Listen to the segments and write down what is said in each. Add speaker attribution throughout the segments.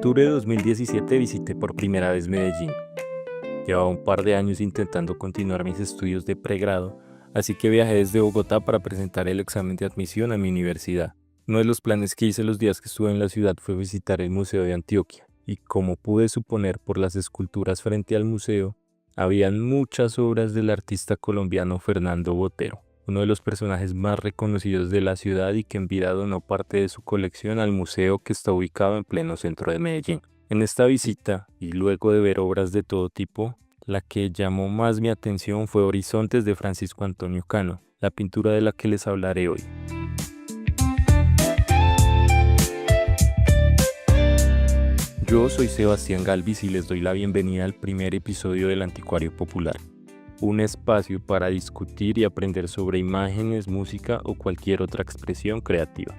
Speaker 1: octubre de 2017 visité por primera vez Medellín. Llevaba un par de años intentando continuar mis estudios de pregrado, así que viajé desde Bogotá para presentar el examen de admisión a mi universidad. Uno de los planes que hice los días que estuve en la ciudad fue visitar el Museo de Antioquia, y como pude suponer por las esculturas frente al museo, habían muchas obras del artista colombiano Fernando Botero, uno de los personajes más reconocidos de la ciudad y que en vida donó parte de su colección al museo que está ubicado en pleno centro de Medellín. En esta visita, y luego de ver obras de todo tipo, la que llamó más mi atención fue Horizontes de Francisco Antonio Cano, la pintura de la que les hablaré hoy. Yo soy Sebastián Galvis y les doy la bienvenida al primer episodio del Anticuario Popular, un espacio para discutir y aprender sobre imágenes, música o cualquier otra expresión creativa.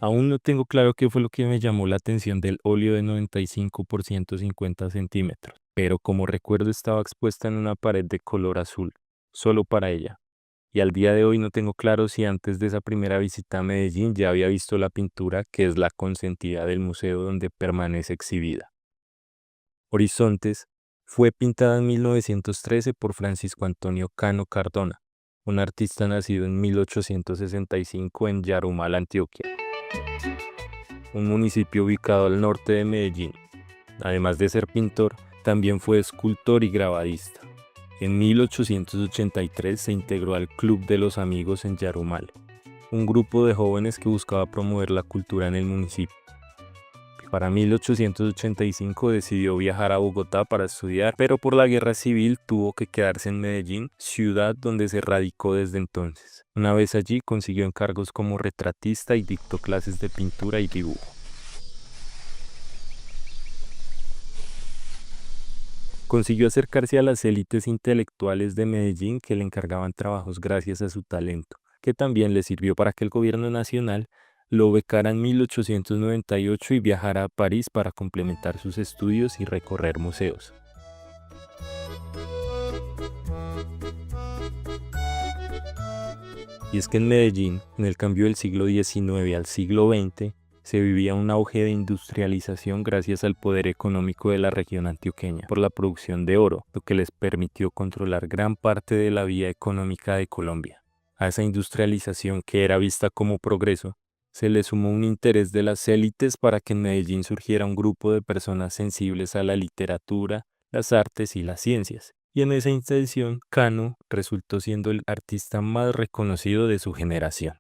Speaker 1: Aún no tengo claro qué fue lo que me llamó la atención del óleo de 95 por 150 centímetros, pero como recuerdo estaba expuesta en una pared de color azul, solo para ella. Y al día de hoy no tengo claro si antes de esa primera visita a Medellín ya había visto la pintura que es la consentida del museo donde permanece exhibida. Horizontes fue pintada en 1913 por Francisco Antonio Cano Cardona, un artista nacido en 1865 en Yarumal, Antioquia, un municipio ubicado al norte de Medellín. Además de ser pintor, también fue escultor y grabadista. En 1883 se integró al Club de los Amigos en Yarumal, un grupo de jóvenes que buscaba promover la cultura en el municipio. Para 1885 decidió viajar a Bogotá para estudiar, pero por la guerra civil tuvo que quedarse en Medellín, ciudad donde se radicó desde entonces. Una vez allí consiguió encargos como retratista y dictó clases de pintura y dibujo. Consiguió acercarse a las élites intelectuales de Medellín que le encargaban trabajos gracias a su talento, que también le sirvió para que el gobierno nacional lo becara en 1898 y viajara a París para complementar sus estudios y recorrer museos. Y es que en Medellín, en el cambio del siglo XIX al siglo XX, se vivía un auge de industrialización gracias al poder económico de la región antioqueña por la producción de oro, lo que les permitió controlar gran parte de la vía económica de Colombia. A esa industrialización, que era vista como progreso, se le sumó un interés de las élites para que en Medellín surgiera un grupo de personas sensibles a la literatura, las artes y las ciencias. Y en esa intención, Cano resultó siendo el artista más reconocido de su generación.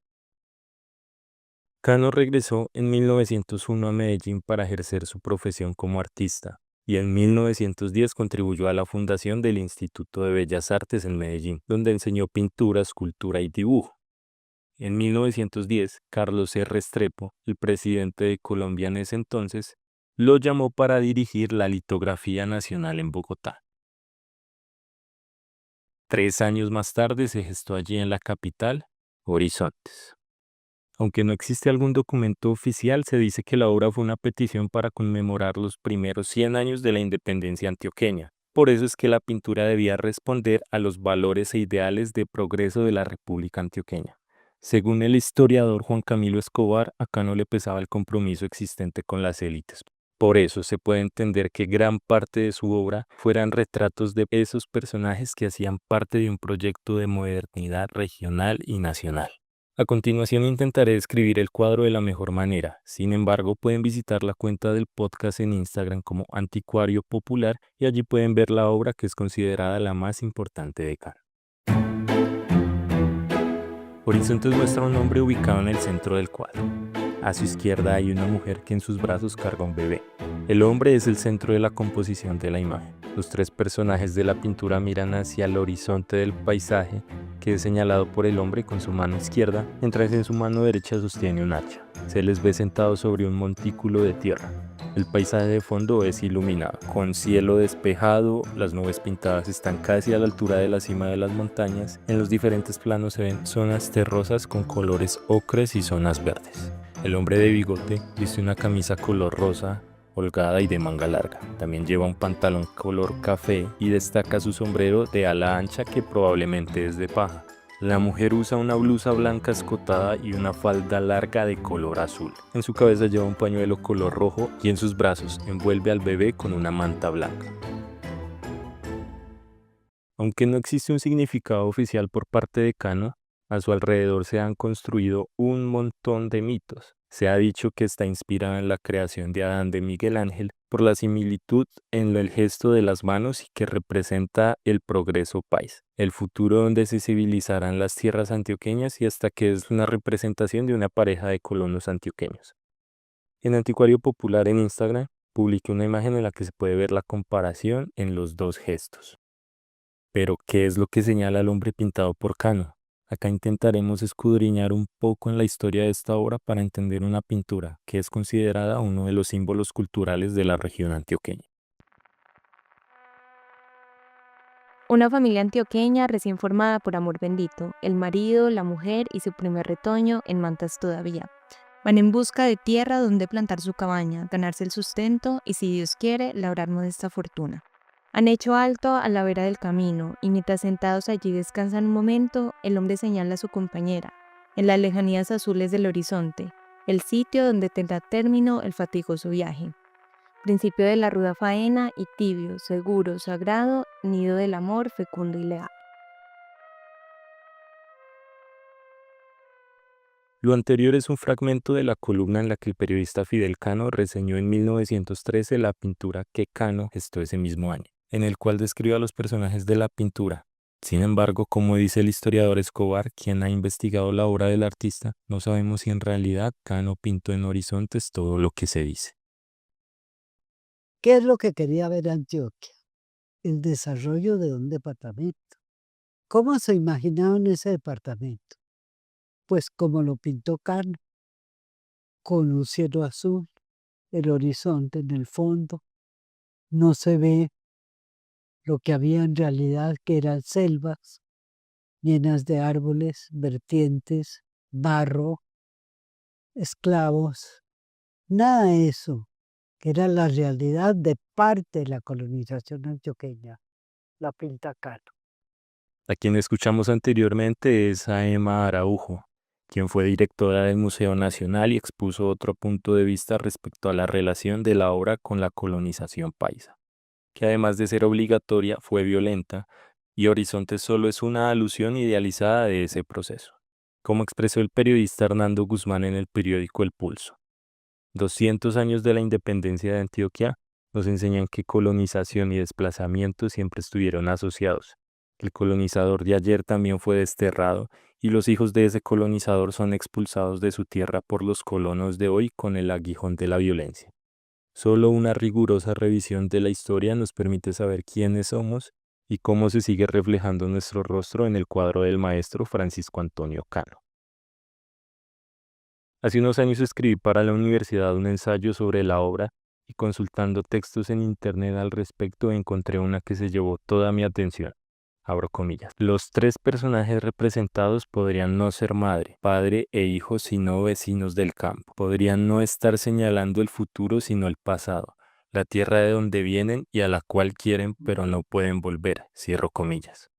Speaker 1: Cano regresó en 1901 a Medellín para ejercer su profesión como artista y en 1910 contribuyó a la fundación del Instituto de Bellas Artes en Medellín, donde enseñó pintura, escultura y dibujo. En 1910, Carlos R. Restrepo, el presidente de Colombia en ese entonces, lo llamó para dirigir la litografía nacional en Bogotá. 3 años más tarde se gestó allí en la capital, Horizontes. Aunque no existe algún documento oficial, se dice que la obra fue una petición para conmemorar los primeros 100 años de la independencia antioqueña. Por eso es que la pintura debía responder a los valores e ideales de progreso de la República Antioqueña. Según el historiador Juan Camilo Escobar, a Cano le pesaba el compromiso existente con las élites. Por eso se puede entender que gran parte de su obra fueran retratos de esos personajes que hacían parte de un proyecto de modernidad regional y nacional. A continuación intentaré describir el cuadro de la mejor manera. Sin embargo, pueden visitar la cuenta del podcast en Instagram como Anticuario Popular y allí pueden ver la obra que es considerada la más importante de Cano. Horizontes muestra un hombre ubicado en el centro del cuadro. A su izquierda hay una mujer que en sus brazos carga un bebé. El hombre es el centro de la composición de la imagen. Los 3 personajes de la pintura miran hacia el horizonte del paisaje, que es señalado por el hombre con su mano izquierda, mientras en su mano derecha sostiene un hacha. Se les ve sentados sobre un montículo de tierra. El paisaje de fondo es iluminado, con cielo despejado, las nubes pintadas están casi a la altura de la cima de las montañas. En los diferentes planos se ven zonas terrosas con colores ocres y zonas verdes. El hombre de bigote viste una camisa color rosa, holgada y de manga larga. También lleva un pantalón color café y destaca su sombrero de ala ancha que probablemente es de paja. La mujer usa una blusa blanca escotada y una falda larga de color azul. En su cabeza lleva un pañuelo color rojo y en sus brazos envuelve al bebé con una manta blanca. Aunque no existe un significado oficial por parte de Kano, a su alrededor se han construido un montón de mitos. Se ha dicho que está inspirada en la creación de Adán de Miguel Ángel por la similitud en el gesto de las manos y que representa el progreso país, el futuro donde se civilizarán las tierras antioqueñas y hasta que es una representación de una pareja de colonos antioqueños. En Anticuario Popular en Instagram publiqué una imagen en la que se puede ver la comparación en los dos gestos. Pero, ¿qué es lo que señala el hombre pintado por Kano? Acá intentaremos escudriñar un poco en la historia de esta obra para entender una pintura que es considerada uno de los símbolos culturales de la región antioqueña.
Speaker 2: Una familia antioqueña recién formada por amor bendito, el marido, la mujer y su primer retoño en mantas todavía. Van en busca de tierra donde plantar su cabaña, ganarse el sustento y, si Dios quiere, labrar modesta fortuna. Han hecho alto a la vera del camino y mientras sentados allí descansan un momento, el hombre señala a su compañera, en las lejanías azules del horizonte, el sitio donde tendrá término el fatigoso viaje. Principio de la ruda faena y tibio, seguro, sagrado, nido del amor fecundo y leal.
Speaker 1: Lo anterior es un fragmento de la columna en la que el periodista Fidel Cano reseñó en 1913 la pintura que Cano gestó ese mismo año, en el cual describe a los personajes de la pintura. Sin embargo, como dice el historiador Escobar, quien ha investigado la obra del artista, no sabemos si en realidad Cano pintó en Horizontes todo lo que se dice.
Speaker 3: ¿Qué es lo que quería ver Antioquia? El desarrollo de un departamento. ¿Cómo se imaginaban ese departamento? Pues como lo pintó Cano, con un cielo azul, el horizonte en el fondo. No se ve lo que había en realidad, que eran selvas llenas de árboles, vertientes, barro, esclavos. Nada de eso, que era la realidad de parte de la colonización antioqueña, la pinta Cano.
Speaker 1: A quien escuchamos anteriormente es a Emma Araujo, quien fue directora del Museo Nacional y expuso otro punto de vista respecto a la relación de la obra con la colonización paisa, que además de ser obligatoria, fue violenta, y Horizonte solo es una alusión idealizada de ese proceso, como expresó el periodista Hernando Guzmán en el periódico El Pulso. 200 años de la independencia de Antioquia nos enseñan que colonización y desplazamiento siempre estuvieron asociados. El colonizador de ayer también fue desterrado y los hijos de ese colonizador son expulsados de su tierra por los colonos de hoy con el aguijón de la violencia. Solo una rigurosa revisión de la historia nos permite saber quiénes somos y cómo se sigue reflejando nuestro rostro en el cuadro del maestro Francisco Antonio Cano. Hace unos años escribí para la universidad un ensayo sobre la obra y consultando textos en internet al respecto encontré una que se llevó toda mi atención. Abro comillas. Los tres personajes representados podrían no ser madre, padre e hijo, sino vecinos del campo. Podrían no estar señalando el futuro, sino el pasado, la tierra de donde vienen y a la cual quieren, pero no pueden volver. Cierro comillas.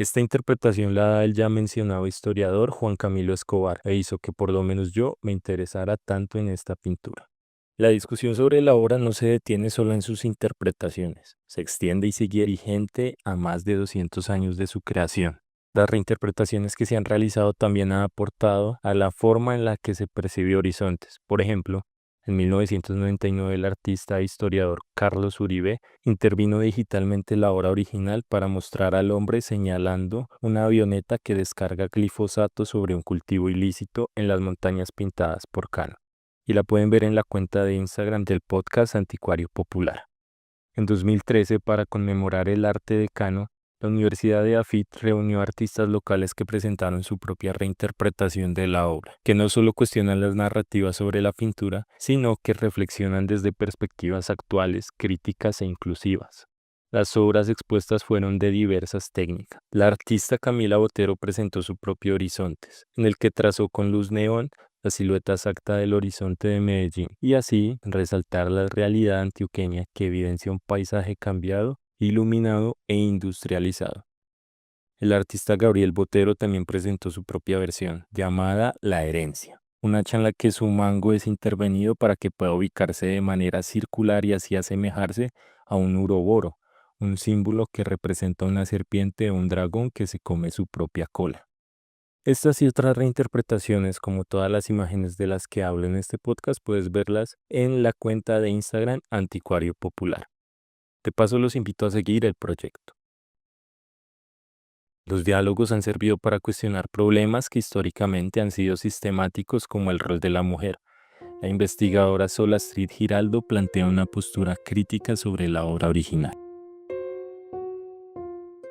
Speaker 1: Esta interpretación la da el ya mencionado historiador Juan Camilo Escobar e hizo que por lo menos yo me interesara tanto en esta pintura. La discusión sobre la obra no se detiene solo en sus interpretaciones, se extiende y sigue vigente a más de 200 años de su creación. Las reinterpretaciones que se han realizado también han aportado a la forma en la que se percibe Horizontes. Por ejemplo, en 1999 el artista e historiador Carlos Uribe intervino digitalmente la obra original para mostrar al hombre señalando una avioneta que descarga glifosato sobre un cultivo ilícito en las montañas pintadas por Cano. Y la pueden ver en la cuenta de Instagram del podcast Anticuario Popular. En 2013, para conmemorar el arte de Cano, la Universidad de AFIT reunió artistas locales que presentaron su propia reinterpretación de la obra, que no solo cuestionan las narrativas sobre la pintura, sino que reflexionan desde perspectivas actuales, críticas e inclusivas. Las obras expuestas fueron de diversas técnicas. La artista Camila Botero presentó su propio Horizontes, en el que trazó con luz neón la silueta exacta del horizonte de Medellín, y así resaltar la realidad antioqueña que evidencia un paisaje cambiado, iluminado e industrializado. El artista Gabriel Botero también presentó su propia versión, llamada La Herencia, una hacha en la que su mango es intervenido para que pueda ubicarse de manera circular y así asemejarse a un uroboro, un símbolo que representa una serpiente o un dragón que se come su propia cola. Estas y otras reinterpretaciones, como todas las imágenes de las que hablo en este podcast, puedes verlas en la cuenta de Instagram Anticuario Popular. De paso, los invito a seguir el proyecto. Los diálogos han servido para cuestionar problemas que históricamente han sido sistemáticos, como el rol de la mujer. La investigadora Sola Street Giraldo plantea una postura crítica sobre la obra original.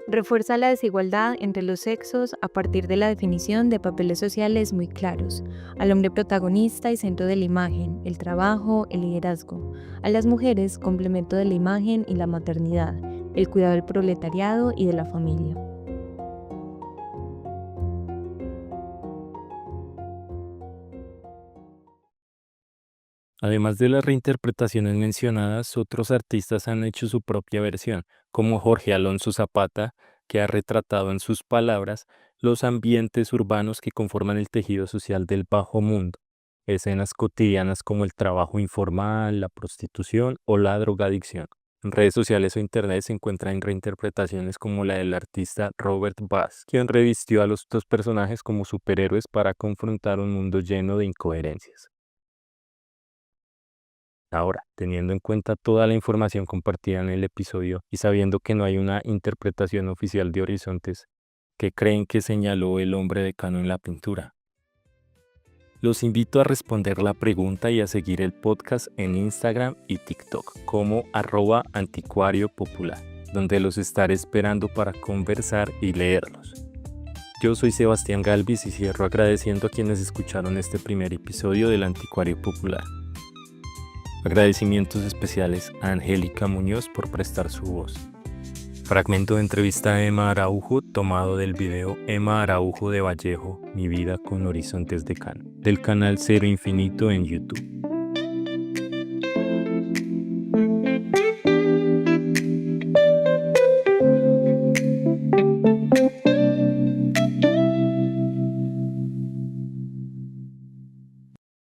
Speaker 2: Refuerza la desigualdad entre los sexos a partir de la definición de papeles sociales muy claros, al hombre protagonista y centro de la imagen, el trabajo, el liderazgo, a las mujeres complemento de la imagen y la maternidad, el cuidado del proletariado y de la familia.
Speaker 1: Además de las reinterpretaciones mencionadas, otros artistas han hecho su propia versión, como Jorge Alonso Zapata, que ha retratado en sus palabras los ambientes urbanos que conforman el tejido social del bajo mundo, escenas cotidianas como el trabajo informal, la prostitución o la drogadicción. En redes sociales o internet se encuentran reinterpretaciones como la del artista Robert Bass, quien revistió a los dos personajes como superhéroes para confrontar un mundo lleno de incoherencias. Ahora, teniendo en cuenta toda la información compartida en el episodio y sabiendo que no hay una interpretación oficial de Horizontes, ¿qué creen que señaló el hombre decano en la pintura? Los invito a responder la pregunta y a seguir el podcast en Instagram y TikTok como @anticuariopopular, donde los estaré esperando para conversar y leerlos. Yo soy Sebastián Galvis y cierro agradeciendo a quienes escucharon este primer episodio del Anticuario Popular. Agradecimientos especiales a Angélica Muñoz por prestar su voz. Fragmento de entrevista a Emma Araujo tomado del video Emma Araujo de Vallejo, Mi vida con horizontes de Cano, del canal Cero Infinito en YouTube.